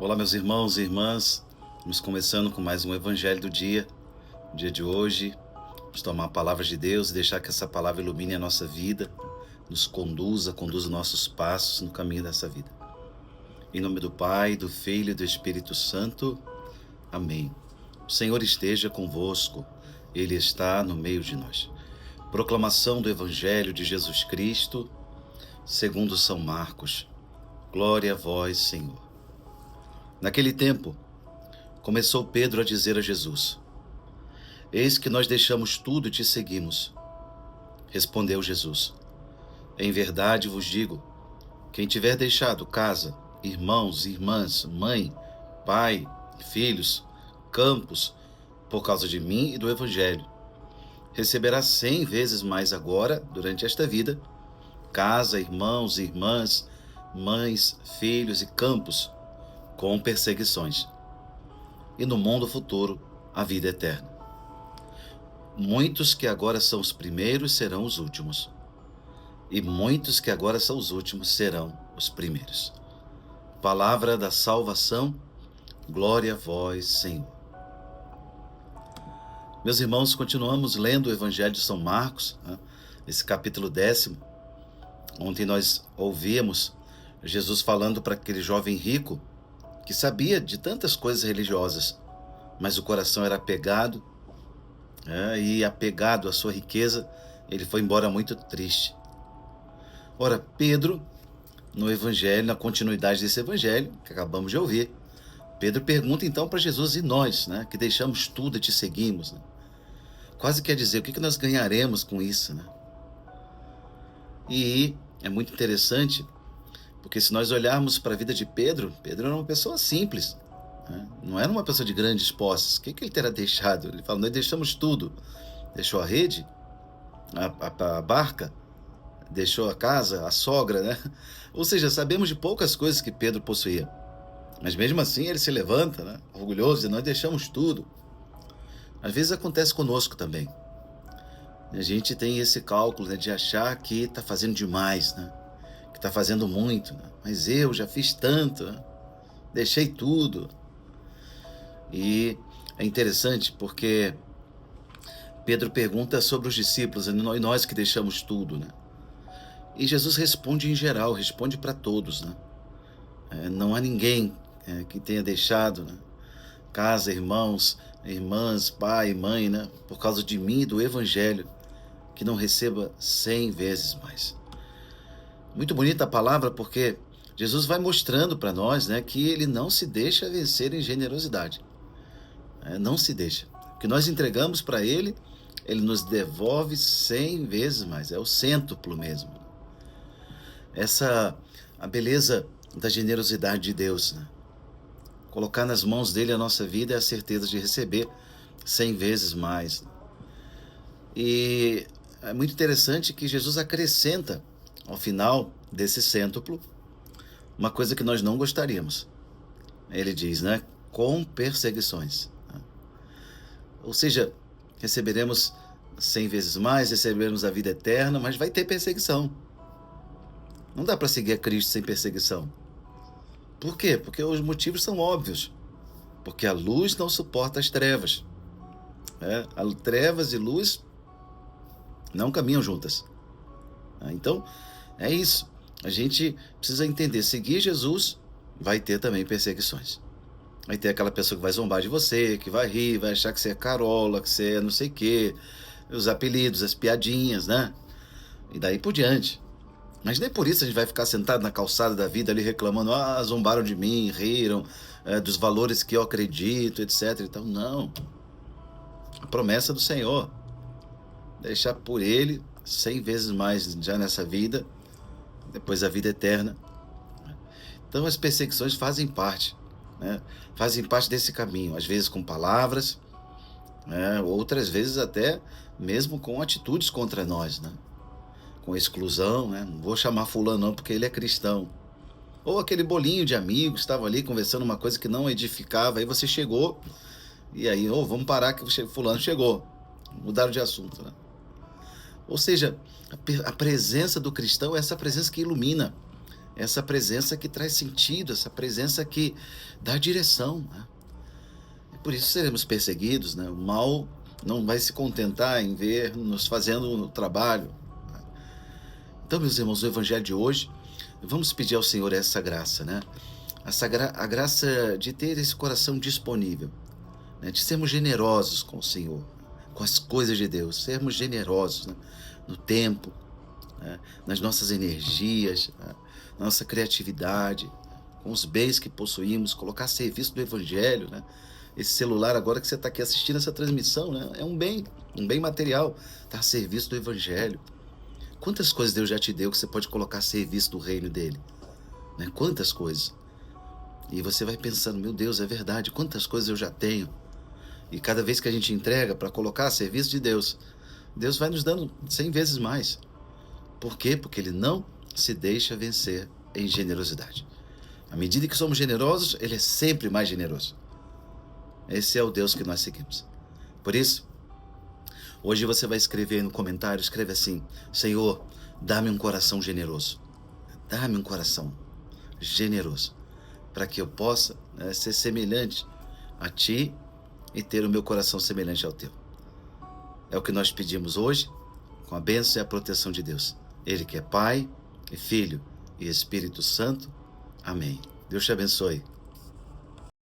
Olá, meus irmãos e irmãs. Vamos começando com mais um Evangelho do dia. No dia de hoje, vamos tomar a palavra de Deus e deixar que essa palavra ilumine a nossa vida, nos conduza nossos passos no caminho dessa vida. Em nome do Pai, do Filho e do Espírito Santo. Amém. O Senhor esteja convosco. Ele está no meio de nós. Proclamação do Evangelho de Jesus Cristo, segundo São Marcos. Glória a vós, Senhor. Naquele tempo, começou Pedro a dizer a Jesus: Eis que nós deixamos tudo e te seguimos. Respondeu Jesus: Em verdade vos digo, quem tiver deixado casa, irmãos, irmãs, mãe, pai, filhos, campos, por causa de mim e do Evangelho, receberá 100 vezes mais agora, durante esta vida, casa, irmãos, irmãs, mães, filhos e campos, com perseguições. E no mundo futuro, a vida eterna. Muitos que agora são os primeiros serão os últimos, e muitos que agora são os últimos serão os primeiros. Palavra da salvação, glória a vós, Senhor. Meus irmãos, continuamos lendo o Evangelho de São Marcos, esse capítulo 10. Ontem nós ouvimos Jesus falando para aquele jovem rico que sabia de tantas coisas religiosas, mas o coração era apegado, e apegado à sua riqueza, ele foi embora muito triste. Ora, Pedro, no Evangelho, na continuidade desse Evangelho que acabamos de ouvir, Pedro pergunta então para Jesus: e nós, que deixamos tudo e te seguimos? Quase quer dizer, o que nós ganharemos com isso? E é muito interessante, porque se nós olharmos para a vida de Pedro, Pedro era uma pessoa simples, não era uma pessoa de grandes posses. O que ele terá deixado? Ele fala: nós deixamos tudo. Deixou a rede, a barca, deixou a casa, a sogra, Ou seja, sabemos de poucas coisas que Pedro possuía. Mas mesmo assim ele se levanta, orgulhoso, e nós deixamos tudo. Às vezes acontece conosco também. A gente tem esse cálculo, de achar que está fazendo demais, que está fazendo muito. Mas eu já fiz tanto, deixei tudo. E é interessante porque Pedro pergunta sobre os discípulos, e nós que deixamos tudo, E Jesus responde em geral, responde para todos, Não há ninguém que tenha deixado casa, irmãos, irmãs, pai, mãe, por causa de mim e do Evangelho, que não receba 100 vezes mais. Muito bonita a palavra, porque Jesus vai mostrando para nós, que ele não se deixa vencer em generosidade. Não se deixa. O que nós entregamos para ele, ele nos devolve 100 vezes mais. É o cêntuplo mesmo. A beleza da generosidade de Deus, Colocar nas mãos dele a nossa vida é a certeza de receber 100 vezes mais. E é muito interessante que Jesus acrescenta, ao final desse cêntuplo, uma coisa que nós não gostaríamos. Ele diz, com perseguições. Ou seja, receberemos 100 vezes mais, receberemos a vida eterna, mas vai ter perseguição. Não dá para seguir a Cristo sem perseguição. Por quê? Porque os motivos são óbvios. Porque a luz não suporta as trevas. Trevas e luz não caminham juntas. Então, é isso. A gente precisa entender, seguir Jesus vai ter também perseguições. Vai ter aquela pessoa que vai zombar de você, que vai rir, vai achar que você é carola, que você é não sei o quê, os apelidos, as piadinhas, E daí por diante. Mas nem por isso a gente vai ficar sentado na calçada da vida ali reclamando: zombaram de mim, riram, dos valores que eu acredito, etc. Então, não. A promessa do Senhor, deixar por ele 100 vezes mais já nessa vida, depois a vida eterna. Então as perseguições fazem parte, fazem parte desse caminho, às vezes com palavras, outras vezes até mesmo com atitudes contra nós, com exclusão, não vou chamar fulano não porque ele é cristão. Ou aquele bolinho de amigos, estavam ali conversando uma coisa que não edificava, aí você chegou, e aí, vamos parar que fulano chegou. Mudaram de assunto, Ou seja, a presença do cristão é essa presença que ilumina, essa presença que traz sentido, essa presença que dá direção, né? E por isso seremos perseguidos, né? O mal não vai se contentar em ver nos fazendo o trabalho. Então, meus irmãos, o evangelho de hoje, vamos pedir ao Senhor essa graça, né? A graça de ter esse coração disponível, né? De sermos generosos com o Senhor, com as coisas de Deus, sermos generosos, né? No tempo, né? Nas nossas energias, né? Na nossa criatividade, com os bens que possuímos, colocar a serviço do evangelho, né? Esse celular agora que você está aqui assistindo essa transmissão, né? É um bem material, está a serviço do evangelho. Quantas coisas Deus já te deu que você pode colocar a serviço do reino dele, né? Quantas coisas. E você vai pensando, meu Deus, é verdade, quantas coisas eu já tenho. E cada vez que a gente entrega para colocar a serviço de Deus, Deus vai nos dando 100 vezes mais. Por quê? Porque ele não se deixa vencer em generosidade. À medida que somos generosos, ele é sempre mais generoso. Esse é o Deus que nós seguimos. Por isso, hoje você vai escrever aí no comentário, escreve assim: Senhor, dá-me um coração generoso. Dá-me um coração generoso, para que eu possa, né, ser semelhante a Ti e ter o meu coração semelhante ao Teu. É o que nós pedimos hoje, com a bênção e a proteção de Deus. Ele que é Pai, e Filho e Espírito Santo. Amém. Deus te abençoe.